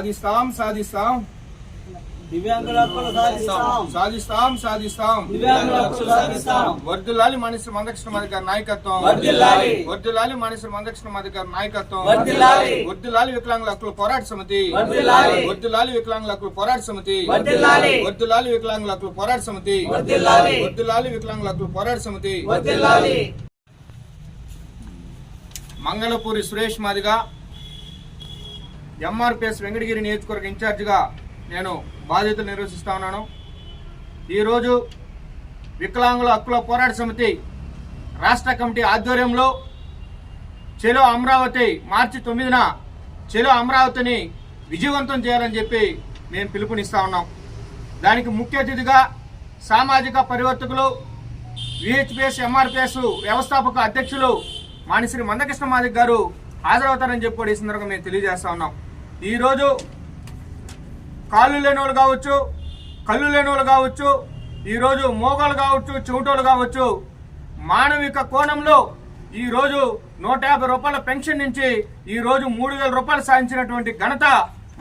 సాధిస్తాం సాధిస్తాం దివ్యాంగుల హక్కులు సాధిస్తాం సాధిస్తాం సాధిస్తాం దివ్యాంగుల హక్కులు సాధిస్తాం. వర్ధిల్లాలి మనిషి మందకృష్ణ మాదిగ నాయకత్వం వర్ధిల్లాలి. వర్ధిల్లాలి మనిషి మందకృష్ణ మాదిగ నాయకత్వం వర్ధిల్లాలి. వర్ధిల్లాలి వికలాంగుల హక్కుల పోరాట సమితి వర్ధిల్లాలి. వర్ధిల్లాలి వికలాంగుల హక్కుల పోరాట సమితి వర్ధిల్లాలి. వర్ధిల్లాలి వికలాంగుల హక్కుల పోరాట సమితి వర్ధిల్లాలి. వర్ధిల్లాలి వికలాంగుల హక్కుల పోరాట సమితి వర్ధిల్లాలి. మంగళపూరి సురేష్ మాదిగ ఎంఆర్పిఎస్ వెంకటగిరి నియోజకవర్గ ఇన్ఛార్జిగా నేను బాధ్యతలు నిర్వహిస్తా ఉన్నాను. ఈరోజు వికలాంగుల హక్కుల పోరాట సమితి రాష్ట్ర కమిటీ ఆధ్వర్యంలో చెలో అమరావతి మార్చి 9న చెలో అమరావతిని విజయవంతం చేయాలని చెప్పి మేము పిలుపునిస్తా ఉన్నాం. దానికి ముఖ్య అతిథిగా సామాజిక పరివర్తకులు విహెచ్పిఎస్ ఎంఆర్పిఎస్ వ్యవస్థాపక అధ్యక్షులు మానిశ్రీ మందకృష్ణ మాదిగ గారు హాజరవుతారని చెప్పి కూడా ఈ సందర్భంగా మేము తెలియజేస్తా ఉన్నాం. ఈరోజు కాళ్ళు లేని వాళ్ళు కావచ్చు, కళ్ళు లేని వాళ్ళు కావచ్చు, ఈరోజు మోగాలు కావచ్చు, చెవిటోళ్ళు కావచ్చు, మానవిక కోణంలో ఈరోజు 150 రూపాయల పెన్షన్ నుంచి ఈరోజు 3000 రూపాయలు సాధించినటువంటి ఘనత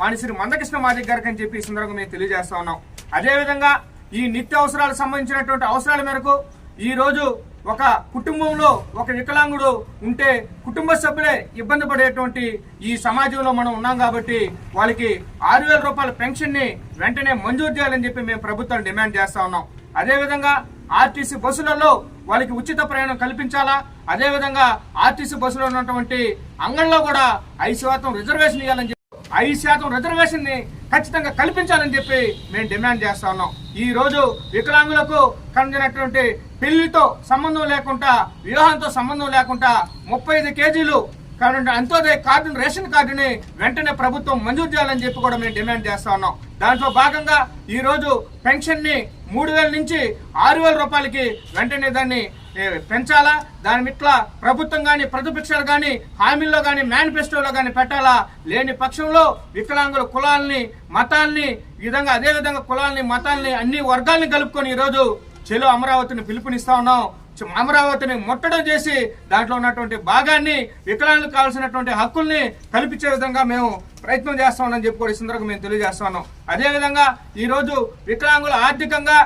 మానిశ్రీ మందకృష్ణ మాదిగ గారికి అని చెప్పి ఈ సందర్భంగా మేము తెలియజేస్తా ఉన్నాం. అదేవిధంగా ఈ నిత్య అవసరాలకు సంబంధించినటువంటి అవసరాల మేరకు ఈరోజు ఒక కుటుంబంలో ఒక వికలాంగుడు ఉంటే కుటుంబ సభ్యులే ఇబ్బంది పడేటువంటి ఈ సమాజంలో మనం ఉన్నాం కాబట్టి వాళ్ళకి 6000 రూపాయల పెన్షన్ ని వెంటనే మంజూరు చేయాలని చెప్పి మేము ప్రభుత్వాన్ని డిమాండ్ చేస్తా ఉన్నాం. అదేవిధంగా ఆర్టీసీ బస్సులలో వాళ్ళకి ఉచిత ప్రయాణం కల్పించాలా, అదేవిధంగా ఆర్టీసీ బస్సులో ఉన్నటువంటి అంగళ్ళలో కూడా 5% రిజర్వేషన్ ఇవ్వాలని 5% రిజర్వేషన్ ని ఖచ్చితంగా కల్పించాలని చెప్పి మేము డిమాండ్ చేస్తా ఉన్నాం. ఈ రోజు వికలాంగులకు కలిగినటువంటి పెళ్లితో సంబంధం లేకుండా, వివాహంతో సంబంధం లేకుండా 35 కేజీలు అంత్యోదయ కార్డును, రేషన్ కార్డుని వెంటనే ప్రభుత్వం మంజూరు చేయాలని చెప్పి కూడా మేము డిమాండ్ చేస్తా ఉన్నాం. దాంట్లో భాగంగా ఈ రోజు పెన్షన్ ని 3000 నుంచి 6000 రూపాయలకి వెంటనే దాన్ని పెంచాలా. దాని మిట్ల ప్రభుత్వం గాని, ప్రతిపక్షాలు గాని హామీల్లో గాని, మేనిఫెస్టోలో గాని పెట్టాలా. లేని పక్షంలో వికలాంగుల కులాలని, మతాల్ని, ఈ విధంగా అదే విధంగా కులాలని, మతాల్ని, అన్ని వర్గాల్ని కలుపుకొని ఈరోజు చెలో అమరావతిని పిలుపునిస్తా ఉన్నాం. అమరావతిని ముట్టడం చేసి దాంట్లో ఉన్నటువంటి భాగాన్ని, వికలాంగులకు కావాల్సినటువంటి హక్కుల్ని కల్పించే విధంగా మేము ప్రయత్నం చేస్తామని చెప్పి కూడా ఈ సందర్భంగా మేము తెలియజేస్తా ఉన్నాం. అదేవిధంగా ఈరోజు వికలాంగులు ఆర్థికంగా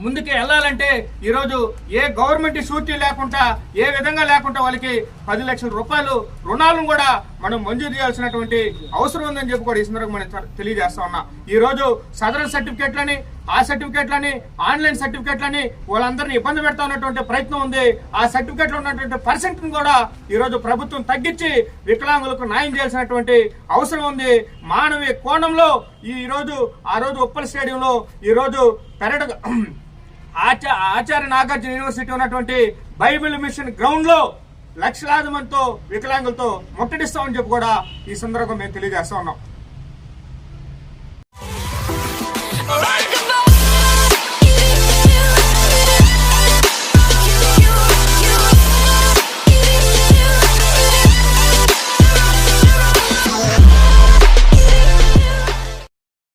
ముందుకు వెళ్ళాలంటే ఈరోజు ఏ గవర్నమెంట్ షూరిటీ లేకుండా, ఏ విధంగా లేకుండా వాళ్ళకి 10 లక్షల రూపాయలు రుణాలను కూడా మనం మంజూరు చేయాల్సినటువంటి అవసరం ఉందని చెప్పి కూడా ఈ సందర్భంగా మనం తెలియజేస్తా ఉన్నా. ఈ రోజు సదరన్ సర్టిఫికేట్లని, ఆ సర్టిఫికేట్లని, ఆన్లైన్ సర్టిఫికేట్లని వాళ్ళందరినీ ఇబ్బంది పెడతా ఉన్నటువంటి ప్రయత్నం ఉంది. ఆ సర్టిఫికేట్లో ఉన్నటువంటి పర్సెంట్ కూడా ఈ రోజు ప్రభుత్వం తగ్గించి వికలాంగులకు న్యాయం చేయాల్సినటువంటి అవసరం ఉంది. మానవీయ కోణంలో ఈ రోజు ఆ రోజు ఉప్పల్ స్టేడియంలో ఈ రోజు ఆచార్య నాగార్జున యూనివర్సిటీ ఉన్నటువంటి బైబిల్ మిషన్ గ్రౌండ్ లో లక్షలాది మందితో వికలాంగులతో ముట్టడిస్తామని చెప్పి కూడా ఈ సందర్భంగా మేము తెలియజేస్తా ఉన్నాం.